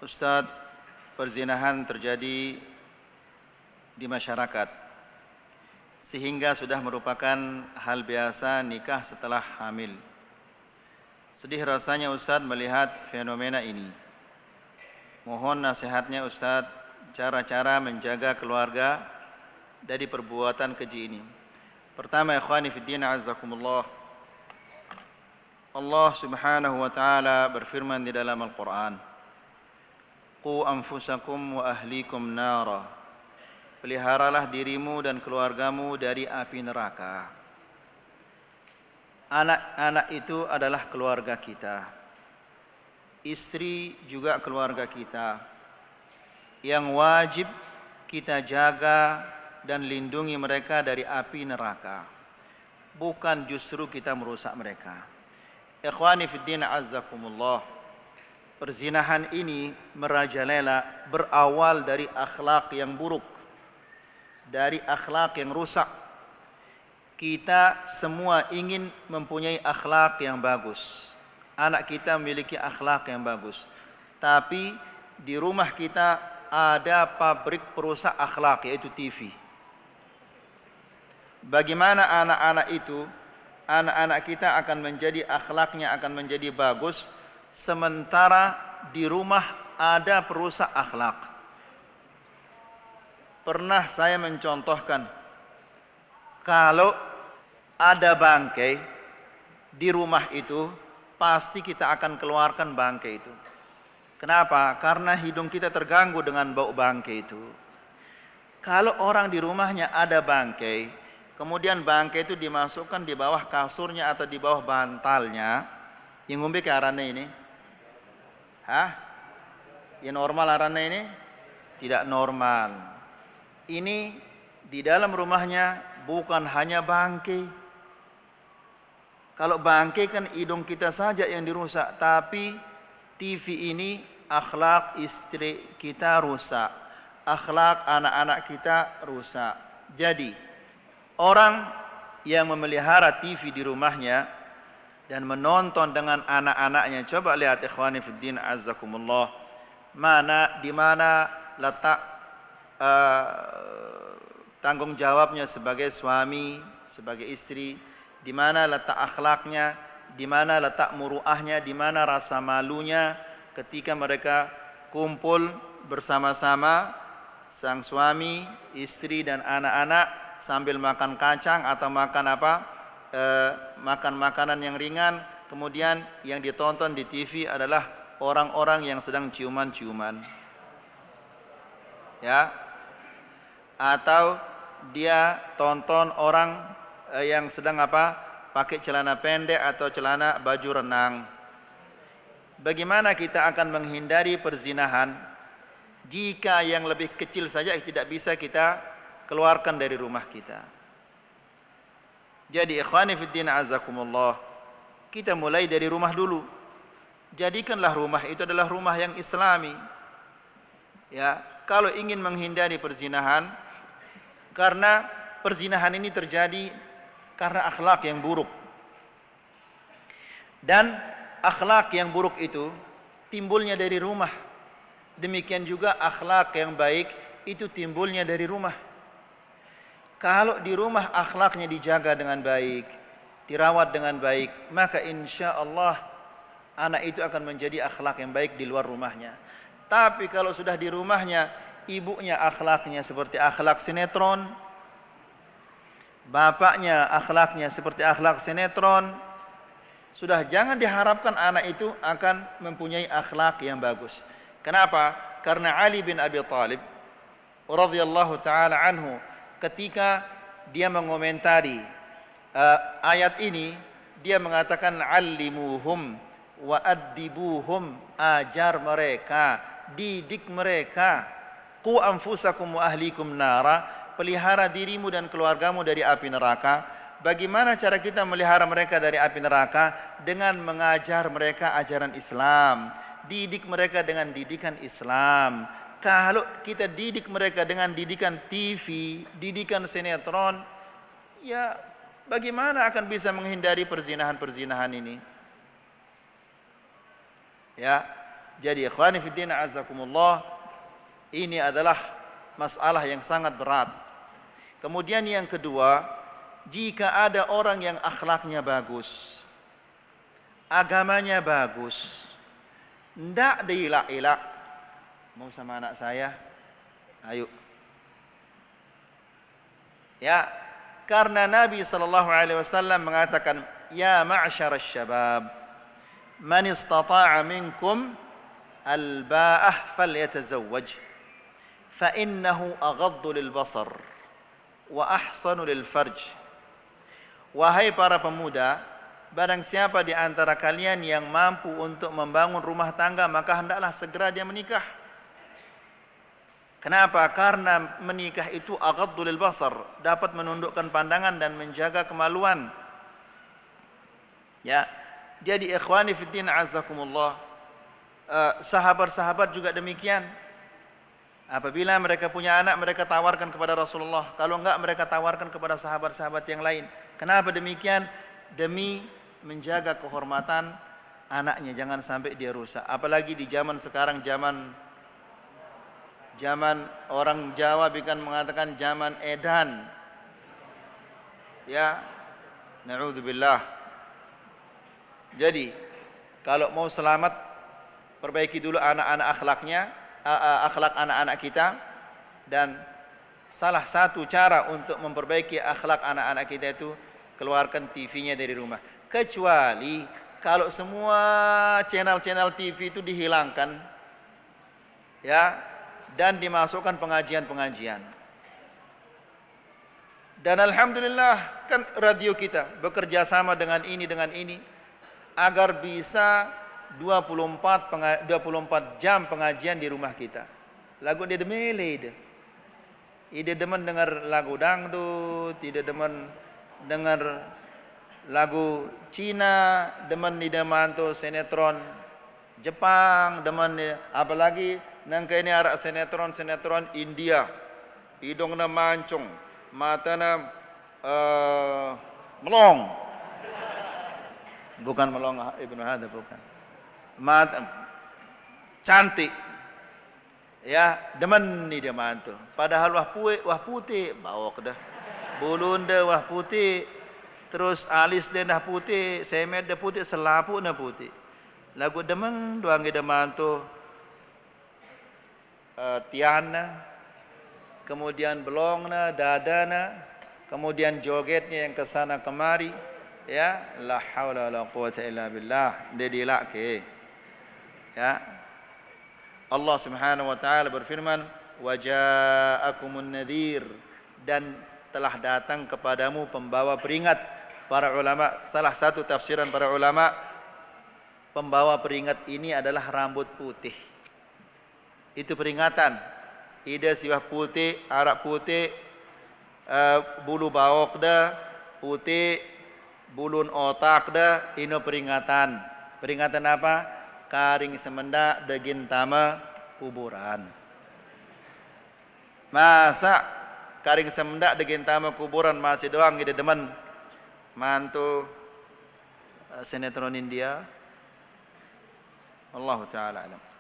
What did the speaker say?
Ustadz, perzinahan terjadi di masyarakat sehingga sudah merupakan hal biasa nikah setelah hamil. Sedih rasanya Ustadz melihat fenomena ini. Mohon nasihatnya Ustadz, cara-cara menjaga keluarga dari perbuatan keji ini. Pertama, ikhwani fiddin azzakumullah, Allah subhanahu wa ta'ala berfirman di dalam Al-Quran, Qu anfusakum wa ahlikum nara. Peliharalah dirimu dan keluargamu dari api neraka. Anak-anak itu adalah keluarga kita. Istri juga keluarga kita. Yang wajib kita jaga dan lindungi mereka dari api neraka. Bukan justru kita merusak mereka. Ikhwani fiddin azzakumullah. Perzinahan ini merajalela berawal dari akhlak yang buruk, dari akhlak yang rusak. Kita semua ingin mempunyai akhlak yang bagus. Anak kita memiliki akhlak yang bagus. Tapi di rumah kita ada pabrik perusak akhlak, yaitu TV. Bagaimana anak-anak itu, anak-anak kita akan menjadi akhlaknya akan menjadi bagus, sementara di rumah ada perusak akhlak. Pernah saya mencontohkan, kalau ada bangkai di rumah itu, pasti kita akan keluarkan bangkai itu. Kenapa? Karena hidung kita terganggu dengan bau bangkai itu. Kalau orang di rumahnya ada bangkai, kemudian bangkai itu dimasukkan di bawah kasurnya atau di bawah bantalnya, yang ngombe ke arane ini, yang normal arane ini? Tidak normal. Ini di dalam rumahnya bukan hanya bangkai. Kalau bangkai kan hidung kita saja yang dirusak, tapi TV ini akhlak istri kita rusak, akhlak anak-anak kita rusak. Jadi orang yang memelihara TV di rumahnya dan menonton dengan anak-anaknya, coba lihat ikhwani fiddin azzakumullah, di mana letak tanggung jawabnya sebagai suami, sebagai istri, di mana letak akhlaknya, di mana letak muruahnya, di mana rasa malunya ketika mereka kumpul bersama-sama, sang suami, istri dan anak-anak sambil makan kacang atau makan makan makanan yang ringan, kemudian yang ditonton di TV adalah orang-orang yang sedang ciuman-ciuman, ya, atau dia tonton orang yang sedang pakai celana pendek atau celana baju renang. Bagaimana kita akan menghindari perzinahan jika yang lebih kecil saja tidak bisa kita keluarkan dari rumah kita? Jadi ikhwani fiddin azakumullah, kita mulai dari rumah dulu. Jadikanlah rumah itu adalah rumah yang islami. Ya, kalau ingin menghindari perzinahan, karena perzinahan ini terjadi karena akhlak yang buruk. Dan akhlak yang buruk itu timbulnya dari rumah. Demikian juga akhlak yang baik itu timbulnya dari rumah. Kalau di rumah akhlaknya dijaga dengan baik, dirawat dengan baik, maka insya Allah anak itu akan menjadi akhlak yang baik di luar rumahnya. Tapi kalau sudah di rumahnya, ibunya akhlaknya seperti akhlak sinetron, bapaknya akhlaknya seperti akhlak sinetron, sudah jangan diharapkan anak itu akan mempunyai akhlak yang bagus. Kenapa? Karena Ali bin Abi Thalib radhiyallahu taala anhu, ketika dia mengomentari ayat ini, dia mengatakan allimuhum wa addibuhum, ajar mereka, didik mereka, qu anfusakum wa ahlikum nara, pelihara dirimu dan keluargamu dari api neraka. Bagaimana cara kita melihara mereka dari api neraka? Dengan mengajar mereka ajaran Islam, didik mereka dengan didikan Islam. Kalau kita didik mereka dengan didikan TV, didikan sinetron, ya bagaimana akan bisa menghindari perzinahan-perzinahan ini? Ya, Jadi ikhwani fiddin azakumullah, ini adalah masalah yang sangat berat. Kemudian yang kedua, jika ada orang yang akhlaknya bagus, agamanya bagus, ndak diilak-ilak, mau sama anak saya, ayo. Ya, karena Nabi sallallahu alaihi wasallam mengatakan, ya ma'syar syabab, man istata'a minkum al-ba'ah falyatazawwaj, fa innahu aghaddu lil basar wa ahsanu lil farj. Wahai para pemuda, barang siapa di antara kalian yang mampu untuk membangun rumah tangga, maka hendaklah segera dia menikah. Kenapa? Karena menikah itu aghaddu lil basar, dapat menundukkan pandangan dan menjaga kemaluan. Ya, jadi ikhwani fiddin azakumullah, sahabat-sahabat juga demikian. Apabila mereka punya anak, mereka tawarkan kepada Rasulullah. Kalau enggak, mereka tawarkan kepada sahabat-sahabat yang lain. Kenapa demikian? Demi menjaga kehormatan anaknya, jangan sampai dia rusak. Apalagi di zaman sekarang, zaman orang Jawa bikin mengatakan zaman edan. Ya, na'udzubillah. Jadi, kalau mau selamat, perbaiki dulu anak-anak akhlaknya, akhlak anak-anak kita. Dan salah satu cara untuk memperbaiki akhlak anak-anak kita itu keluarkan TV-nya dari rumah. Kecuali kalau semua channel-channel TV itu dihilangkan, ya, dan dimasukkan pengajian-pengajian. Dan alhamdulillah kan radio kita bekerja sama dengan ini agar bisa 24 jam pengajian di rumah kita. Lagu dia demele ide. Ide demen dengar lagu dangdut, tidak demen dengar lagu Cina, demen ide mantu sinetron Jepang, demen apalagi nangka ini arak sinetron India. Hidungnya mancung, matanya melong. Bukan melong Ibnu Hada, bukan. Mata cantik. Ya, demen ni dia mantu. Padahal wah putih, bawak dah. Bulun dah wah putih. Terus alis dia dah putih, semet dah putih, selaput dah putih. Lagu demen doang dia mantu. Tiana, kemudian belongna, dadana, kemudian jogetnya yang kesana kemari, ya, la haula wala quwata illa billah, dia dilake. Ya, Allah Subhanahu wa taala berfirman, wa ja'akumun nadhir, dan telah datang kepadamu pembawa peringat. Para ulama, salah satu tafsiran para ulama, pembawa peringat ini adalah rambut putih. Itu peringatan. Ida siwah putih, arak putih, bulu bawok dah putih, bulun otak dah, ini peringatan. Peringatan apa? Karing semendak daging tama kuburan. Masa karing semendak daging tama kuburan masih doang ide demen mantu sinetron India. Allah taala alam.